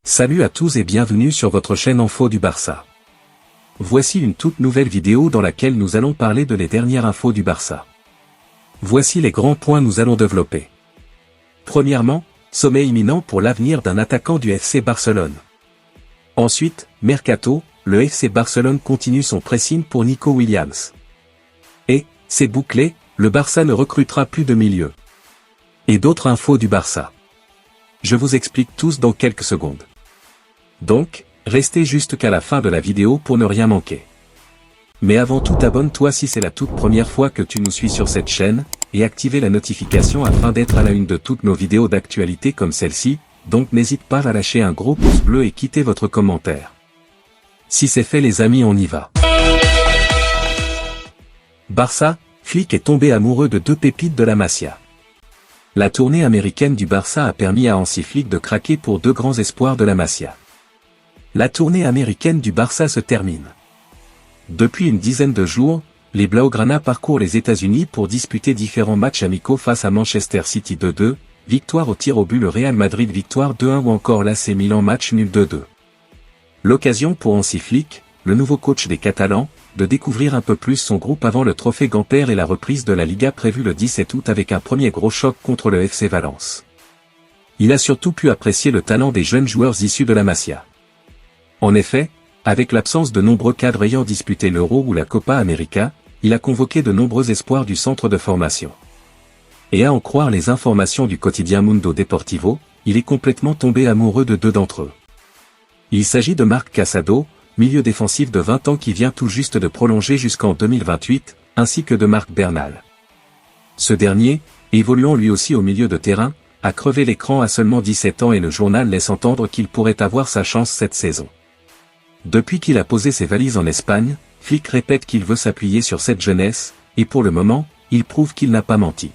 Salut à tous et bienvenue sur votre chaîne Info du Barça. Voici une toute nouvelle vidéo dans laquelle nous allons parler de les dernières infos du Barça. Voici les grands points nous allons développer. Premièrement, sommet imminent pour l'avenir d'un attaquant du FC Barcelone. Ensuite, Mercato, le FC Barcelone continue son pressing pour Nico Williams. Et, c'est bouclé, le Barça ne recrutera plus de milieu. Et d'autres infos du Barça. Je vous explique tous dans quelques secondes. Donc, restez jusqu'à la fin de la vidéo pour ne rien manquer. Mais avant tout, abonne-toi si c'est la toute première fois que tu nous suis sur cette chaîne, et activez la notification afin d'être à la une de toutes nos vidéos d'actualité comme celle-ci, donc n'hésite pas à lâcher un gros pouce bleu et quitter votre commentaire. Si c'est fait les amis, on y va. Barça, Flick est tombé amoureux de deux pépites de la Masia. La tournée américaine du Barça a permis à Hansi Flick de craquer pour deux grands espoirs de la Masia. La tournée américaine du Barça se termine. Depuis une dizaine de jours, les Blaugrana parcourent les États-Unis pour disputer différents matchs amicaux face à Manchester City 2-2, victoire au tir au but, le Real Madrid victoire 2-1 ou encore l'AC Milan match nul 2-2. L'occasion pour Hansi Flick, le nouveau coach des Catalans, de découvrir un peu plus son groupe avant le trophée Gamper et la reprise de la Liga prévue le 17 août avec un premier gros choc contre le FC Valence. Il a surtout pu apprécier le talent des jeunes joueurs issus de la Masia. En effet, avec l'absence de nombreux cadres ayant disputé l'Euro ou la Copa América, il a convoqué de nombreux espoirs du centre de formation. Et à en croire les informations du quotidien Mundo Deportivo, il est complètement tombé amoureux de deux d'entre eux. Il s'agit de Marc Casado, milieu défensif de 20 ans qui vient tout juste de prolonger jusqu'en 2028, ainsi que de Marc Bernal. Ce dernier, évoluant lui aussi au milieu de terrain, a crevé l'écran à seulement 17 ans et le journal laisse entendre qu'il pourrait avoir sa chance cette saison. Depuis qu'il a posé ses valises en Espagne, Flick répète qu'il veut s'appuyer sur cette jeunesse, et pour le moment, il prouve qu'il n'a pas menti.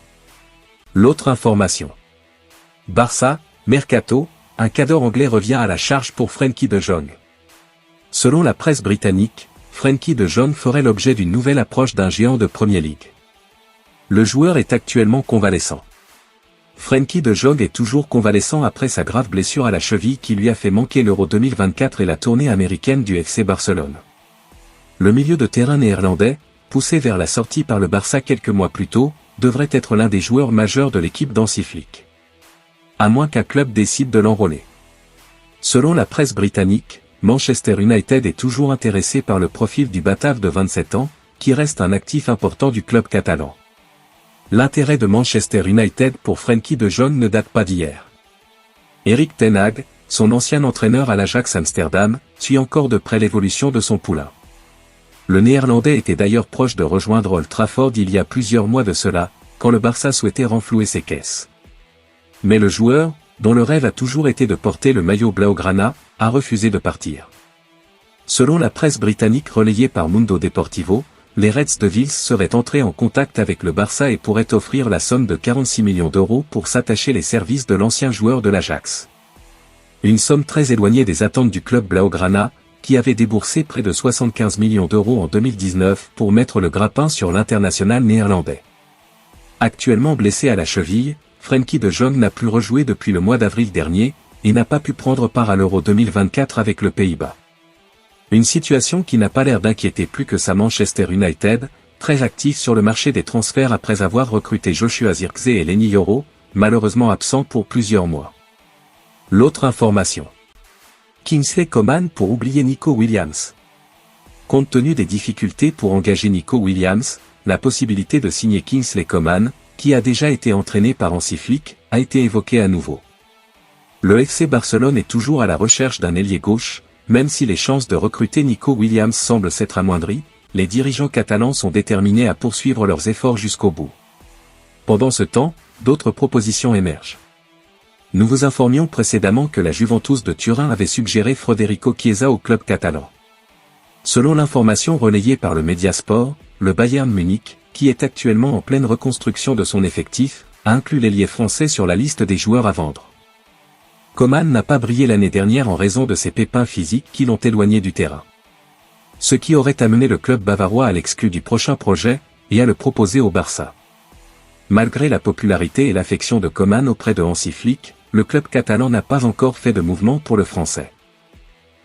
L'autre information. Barça, Mercato, un cadre anglais revient à la charge pour Frenkie de Jong. Selon la presse britannique, Frenkie de Jong ferait l'objet d'une nouvelle approche d'un géant de Premier League. Le joueur est actuellement convalescent. Frenkie de Jong est toujours convalescent après sa grave blessure à la cheville qui lui a fait manquer l'Euro 2024 et la tournée américaine du FC Barcelone. Le milieu de terrain néerlandais, poussé vers la sortie par le Barça quelques mois plus tôt, devrait être l'un des joueurs majeurs de l'équipe d'Hansi Flick. À moins qu'un club décide de l'enrôler. Selon la presse britannique, Manchester United est toujours intéressé par le profil du Batave de 27 ans, qui reste un actif important du club catalan. L'intérêt de Manchester United pour Frenkie de Jong ne date pas d'hier. Erik ten Hag, son ancien entraîneur à l'Ajax Amsterdam, suit encore de près l'évolution de son poulain. Le Néerlandais était d'ailleurs proche de rejoindre Old Trafford il y a plusieurs mois de cela, quand le Barça souhaitait renflouer ses caisses. Mais le joueur, dont le rêve a toujours été de porter le maillot Blaugrana, a refusé de partir. Selon la presse britannique relayée par Mundo Deportivo, les Reds de Vils seraient entrés en contact avec le Barça et pourraient offrir la somme de 46 millions d'euros pour s'attacher les services de l'ancien joueur de l'Ajax. Une somme très éloignée des attentes du club Blaugrana, qui avait déboursé près de 75 millions d'euros en 2019 pour mettre le grappin sur l'international néerlandais. Actuellement blessé à la cheville, Frenkie de Jong n'a plus rejoué depuis le mois d'avril dernier, et n'a pas pu prendre part à l'Euro 2024 avec le Pays-Bas. Une situation qui n'a pas l'air d'inquiéter plus que sa Manchester United, très actif sur le marché des transferts après avoir recruté Joshua Zirkzee et Lenny Yoro, malheureusement absents pour plusieurs mois. L'autre information. Kingsley Coman pour oublier Nico Williams. Compte tenu des difficultés pour engager Nico Williams, la possibilité de signer Kingsley Coman, qui a déjà été entraîné par Hansi Flick, a été évoquée à nouveau. Le FC Barcelone est toujours à la recherche d'un ailier gauche. Même si les chances de recruter Nico Williams semblent s'être amoindries, les dirigeants catalans sont déterminés à poursuivre leurs efforts jusqu'au bout. Pendant ce temps, d'autres propositions émergent. Nous vous informions précédemment que la Juventus de Turin avait suggéré Federico Chiesa au club catalan. Selon l'information relayée par le Mediasport, le Bayern Munich, qui est actuellement en pleine reconstruction de son effectif, a inclus l'ailier français sur la liste des joueurs à vendre. Coman n'a pas brillé l'année dernière en raison de ses pépins physiques qui l'ont éloigné du terrain. Ce qui aurait amené le club bavarois à l'exclure du prochain projet, et à le proposer au Barça. Malgré la popularité et l'affection de Coman auprès de Hansi Flick, le club catalan n'a pas encore fait de mouvement pour le Français.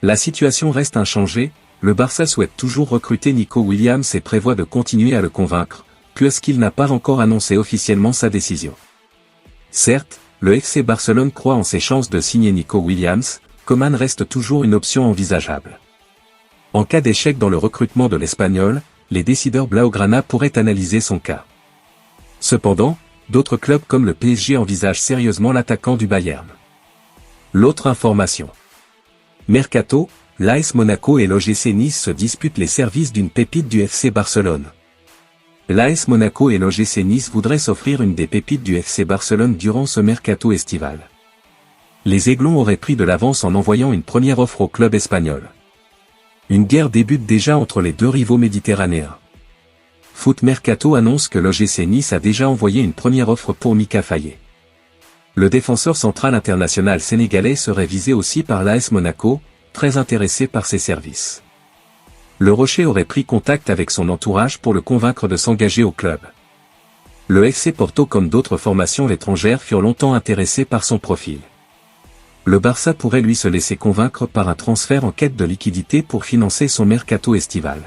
La situation reste inchangée, le Barça souhaite toujours recruter Nico Williams et prévoit de continuer à le convaincre, puisqu'il n'a pas encore annoncé officiellement sa décision. Certes, le FC Barcelone croit en ses chances de signer Nico Williams, Koeman reste toujours une option envisageable. En cas d'échec dans le recrutement de l'Espagnol, les décideurs blaugrana pourraient analyser son cas. Cependant, d'autres clubs comme le PSG envisagent sérieusement l'attaquant du Bayern. L'autre information. Mercato, l'AS Monaco et l'OGC Nice se disputent les services d'une pépite du FC Barcelone. L'AS Monaco et l'OGC Nice voudraient s'offrir une des pépites du FC Barcelone durant ce mercato estival. Les Aiglons auraient pris de l'avance en envoyant une première offre au club espagnol. Une guerre débute déjà entre les deux rivaux méditerranéens. Foot Mercato annonce que l'OGC Nice a déjà envoyé une première offre pour Mika Faye. Le défenseur central international sénégalais serait visé aussi par l'AS Monaco, très intéressé par ses services. Le Rocher aurait pris contact avec son entourage pour le convaincre de s'engager au club. Le FC Porto comme d'autres formations étrangères furent longtemps intéressés par son profil. Le Barça pourrait lui se laisser convaincre par un transfert en quête de liquidité pour financer son mercato estival.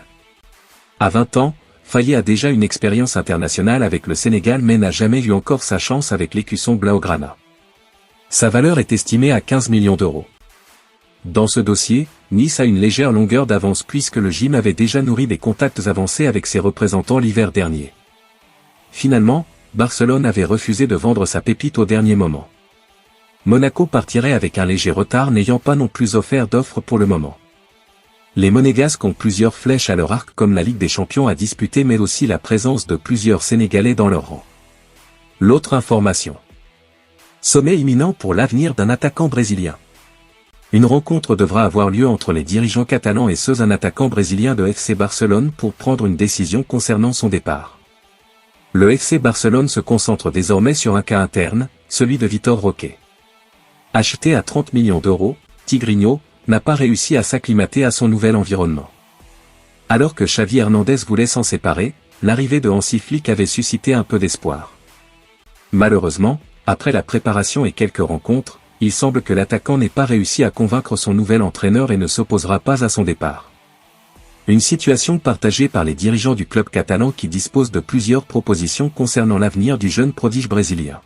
À 20 ans, Faye a déjà une expérience internationale avec le Sénégal mais n'a jamais eu encore sa chance avec l'écusson blaugrana. Sa valeur est estimée à 15 millions d'euros. Dans ce dossier, Nice a une légère longueur d'avance puisque le gym avait déjà nourri des contacts avancés avec ses représentants l'hiver dernier. Finalement, Barcelone avait refusé de vendre sa pépite au dernier moment. Monaco partirait avec un léger retard n'ayant pas non plus offert d'offre pour le moment. Les Monégasques ont plusieurs flèches à leur arc comme la Ligue des Champions à disputer mais aussi la présence de plusieurs Sénégalais dans leur rang. L'autre information. Sommet imminent pour l'avenir d'un attaquant brésilien. Une rencontre devra avoir lieu entre les dirigeants catalans et ceux d'un attaquant brésilien de FC Barcelone pour prendre une décision concernant son départ. Le FC Barcelone se concentre désormais sur un cas interne, celui de Vitor Roque. Acheté à 30 millions d'euros, Tigrinho n'a pas réussi à s'acclimater à son nouvel environnement. Alors que Xavi Hernandez voulait s'en séparer, l'arrivée de Hansi Flick avait suscité un peu d'espoir. Malheureusement, après la préparation et quelques rencontres, il semble que l'attaquant n'ait pas réussi à convaincre son nouvel entraîneur et ne s'opposera pas à son départ. Une situation partagée par les dirigeants du club catalan qui dispose de plusieurs propositions concernant l'avenir du jeune prodige brésilien.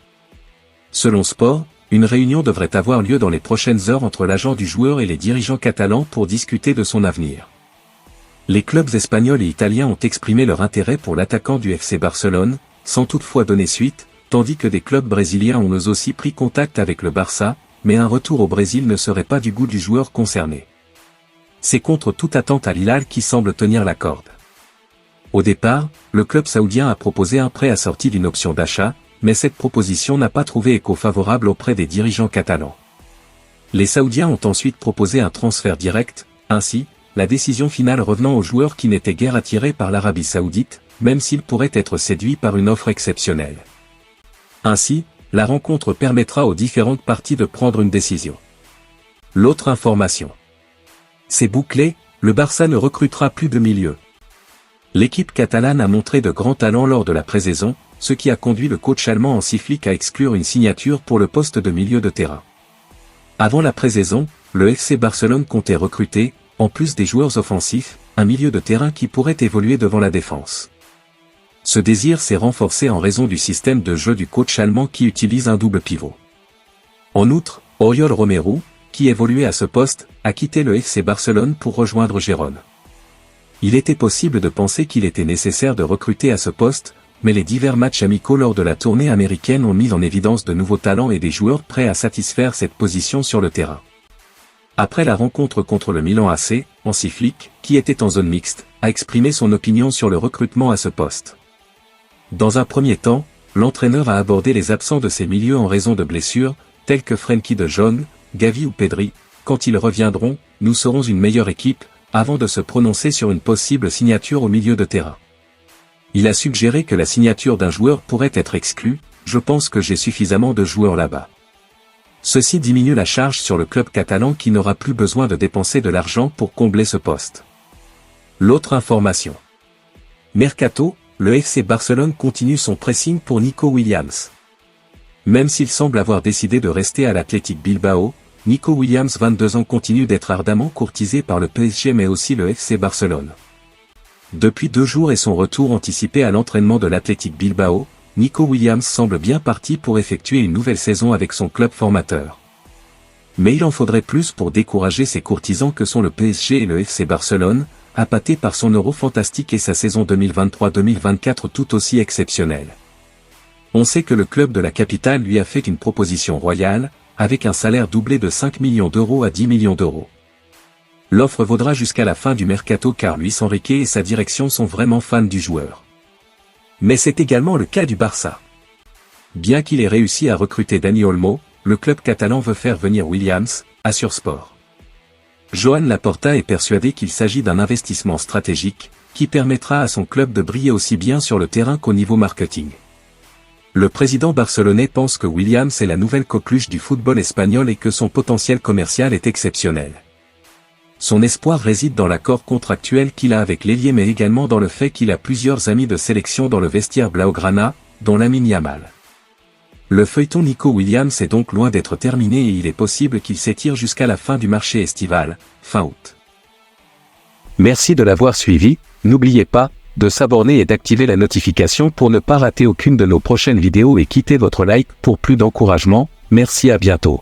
Selon Sport, une réunion devrait avoir lieu dans les prochaines heures entre l'agent du joueur et les dirigeants catalans pour discuter de son avenir. Les clubs espagnols et italiens ont exprimé leur intérêt pour l'attaquant du FC Barcelone, sans toutefois donner suite, tandis que des clubs brésiliens ont eux aussi pris contact avec le Barça, mais un retour au Brésil ne serait pas du goût du joueur concerné. C'est contre toute attente à l'Hilal qui semble tenir la corde. Au départ, le club saoudien a proposé un prêt assorti d'une option d'achat, mais cette proposition n'a pas trouvé écho favorable auprès des dirigeants catalans. Les Saoudiens ont ensuite proposé un transfert direct, ainsi, la décision finale revenant au joueur qui n'était guère attiré par l'Arabie Saoudite, même s'il pourrait être séduit par une offre exceptionnelle. Ainsi, la rencontre permettra aux différentes parties de prendre une décision. L'autre information. C'est bouclé, le Barça ne recrutera plus de milieu. L'équipe catalane a montré de grands talents lors de la pré-saison, ce qui a conduit le coach allemand Hansi Flick à exclure une signature pour le poste de milieu de terrain. Avant la pré-saison, le FC Barcelone comptait recruter, en plus des joueurs offensifs, un milieu de terrain qui pourrait évoluer devant la défense. Ce désir s'est renforcé en raison du système de jeu du coach allemand qui utilise un double pivot. En outre, Oriol Romero, qui évoluait à ce poste, a quitté le FC Barcelone pour rejoindre Gérone. Il était possible de penser qu'il était nécessaire de recruter à ce poste, mais les divers matchs amicaux lors de la tournée américaine ont mis en évidence de nouveaux talents et des joueurs prêts à satisfaire cette position sur le terrain. Après la rencontre contre le Milan AC, Hansi Flick, qui était en zone mixte, a exprimé son opinion sur le recrutement à ce poste. Dans un premier temps, l'entraîneur a abordé les absents de ses milieux en raison de blessures, tels que Frenkie de Jong, Gavi ou Pedri. Quand ils reviendront, nous serons une meilleure équipe, avant de se prononcer sur une possible signature au milieu de terrain. Il a suggéré que la signature d'un joueur pourrait être exclue, je pense que j'ai suffisamment de joueurs là-bas. Ceci diminue la charge sur le club catalan qui n'aura plus besoin de dépenser de l'argent pour combler ce poste. L'autre information. Mercato, le FC Barcelone continue son pressing pour Nico Williams. Même s'il semble avoir décidé de rester à l'Athletic Bilbao, Nico Williams 22 ans continue d'être ardemment courtisé par le PSG mais aussi le FC Barcelone. Depuis 2 jours et son retour anticipé à l'entraînement de l'Athletic Bilbao, Nico Williams semble bien parti pour effectuer une nouvelle saison avec son club formateur. Mais il en faudrait plus pour décourager ces courtisans que sont le PSG et le FC Barcelone, appâtés par son Euro fantastique et sa saison 2023-2024 tout aussi exceptionnelle. On sait que le club de la capitale lui a fait une proposition royale, avec un salaire doublé de 5 millions d'euros à 10 millions d'euros. L'offre vaudra jusqu'à la fin du mercato car Luis Enrique et sa direction sont vraiment fans du joueur. Mais c'est également le cas du Barça. Bien qu'il ait réussi à recruter Dani Olmo, le club catalan veut faire venir Williams, assure Sport. Joan Laporta est persuadé qu'il s'agit d'un investissement stratégique, qui permettra à son club de briller aussi bien sur le terrain qu'au niveau marketing. Le président barcelonais pense que Williams est la nouvelle coqueluche du football espagnol et que son potentiel commercial est exceptionnel. Son espoir réside dans l'accord contractuel qu'il a avec l'ailier mais également dans le fait qu'il a plusieurs amis de sélection dans le vestiaire blaugrana, dont Lamine Yamal. Le feuilleton Nico Williams est donc loin d'être terminé et il est possible qu'il s'étire jusqu'à la fin du marché estival, fin août. Merci de l'avoir suivi, n'oubliez pas de s'abonner et d'activer la notification pour ne pas rater aucune de nos prochaines vidéos et quittez votre like pour plus d'encouragement, merci à bientôt.